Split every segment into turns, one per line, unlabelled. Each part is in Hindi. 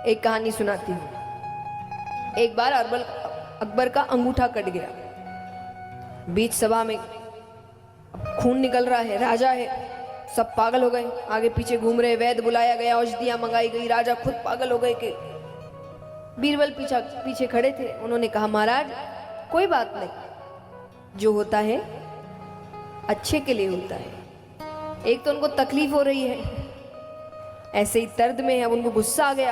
एक कहानी सुनाती हूँ। एक बार अकबर का अंगूठा कट गया। बीच सभा में खून निकल रहा है, राजा है, सब पागल हो गए, आगे पीछे घूम रहे। वैद्य बुलाया गया, औषधियां मंगाई गई, राजा खुद पागल हो गए कि बीरबल पीछे खड़े थे। उन्होंने कहा, महाराज कोई बात नहीं, जो होता है अच्छे के लिए होता है। एक तो उनको तकलीफ हो रही है, ऐसे ही दर्द में है। अब उनको गुस्सा आ गया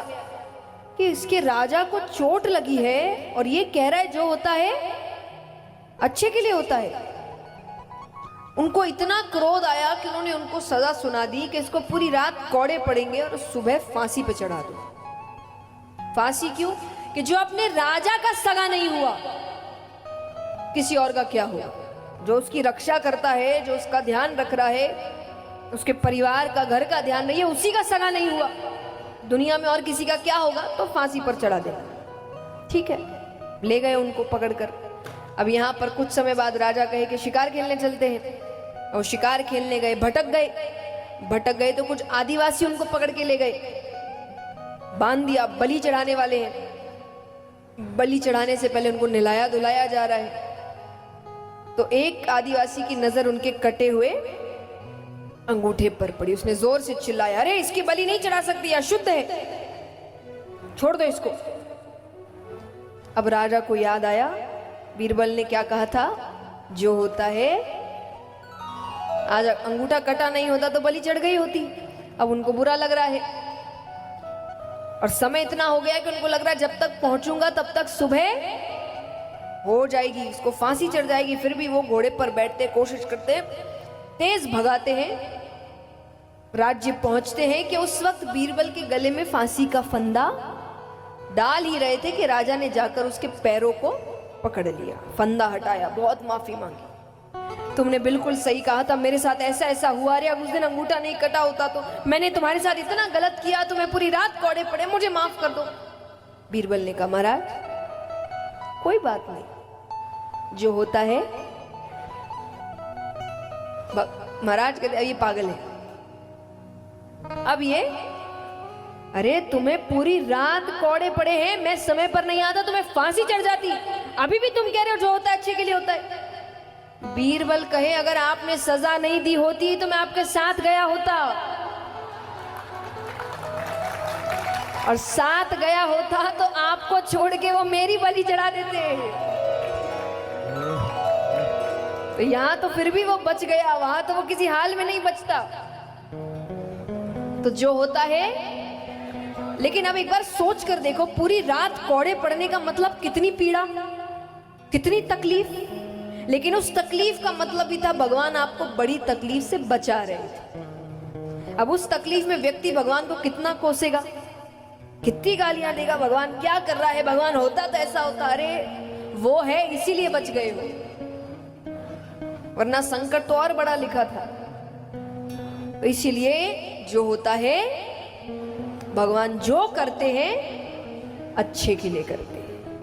कि इसके राजा को चोट लगी है और ये कह रहा है जो होता है अच्छे के लिए होता है। उनको इतना क्रोध आया कि उन्होंने उनको सजा सुना दी कि इसको पूरी रात कौड़े पड़ेंगे और सुबह फांसी पे चढ़ा दो। फांसी क्यों? कि जो अपने राजा का सगा नहीं हुआ, किसी और का क्या हुआ? जो उसकी रक्षा करता है, जो उसका ध्यान रख रहा है, उसके परिवार का, घर का ध्यान नहीं है, उसी का सगा नहीं हुआ। दुनिया में और किसी का क्या होगा? तो फांसी पर चढ़ा देना। ठीक है, ले गए उनको पकड़कर। अब यहाँ पर कुछ समय बाद राजा कहे कि शिकार खेलने चलते हैं, और शिकार खेलने गए, भटक गए तो कुछ आदिवासी उनको पकड़ के ले गए, बांध दिया। बलि चढ़ाने वाले हैं, बलि चढ़ाने से पहले उनको नहलाया धुलाया जा रहा है। तो एक आदिवासी की नजर उनके कटे हुए अंगूठे पर पड़ी। उसने जोर से चिल्लाया, अरे इसकी बलि नहीं चढ़ा सकती, अशुद्ध है, छोड़ दो इसको। अब राजा को याद आया, बीरबल ने क्या कहा था, जो होता है, आज अंगूठा कटा नहीं होता तो बलि चढ़ गई होती। अब उनको बुरा लग रहा है और समय इतना हो गया कि उनको लग रहा है जब तक पहुंचूंगा तब तक सुबह हो जाएगी, इसको फांसी चढ़ जाएगी। फिर भी वो घोड़े पर बैठते, कोशिश करते, तेज भगाते हैं। राज्य पहुंचते हैं कि उस वक्त बीरबल के गले में फांसी का फंदा डाल ही रहे थे कि राजा ने जाकर उसके पैरों को पकड़ लिया, फंदा हटाया, बहुत माफी मांगी। तुमने बिल्कुल सही कहा था, मेरे साथ ऐसा ऐसा हुआ, अरे उस दिन अंगूठा नहीं कटा होता तो मैंने तुम्हारे साथ इतना गलत किया, तुम्हें पूरी रात कौड़े पड़े, मुझे माफ कर दो। बीरबल ने कहा, महाराज कोई बात नहीं, जो होता है। महाराज कहते, ये पागल है। अब ये, अरे तुम्हें पूरी रात कौड़े पड़े हैं, मैं समय पर नहीं आता तुम्हें फांसी चढ़ जाती, अभी भी तुम कह रहे हो जो होता है अच्छे के लिए होता है। बीरबल कहे, अगर आपने सजा नहीं दी होती तो मैं आपके साथ गया होता, और साथ गया होता तो आपको छोड़ के वो मेरी बलि चढ़ा देते। तो यहां तो फिर भी वो बच गया, वहां तो वो किसी हाल में नहीं बचता। तो जो होता है, लेकिन अब एक बार सोच कर देखो, पूरी रात कौड़े पड़ने का मतलब कितनी पीड़ा, कितनी तकलीफ। लेकिन उस तकलीफ का मतलब भी था भगवान आपको बड़ी तकलीफ से बचा रहे थे। अब उस तकलीफ में व्यक्ति भगवान को कितना कोसेगा, कितनी गालियां देगा, भगवान क्या कर रहा है, भगवान होता तो ऐसा होता, अरे वो है इसीलिए बच गए हो, वरना संकट तो और बड़ा लिखा था। तो इसीलिए जो होता है, भगवान जो करते हैं अच्छे के लिए करते हैं।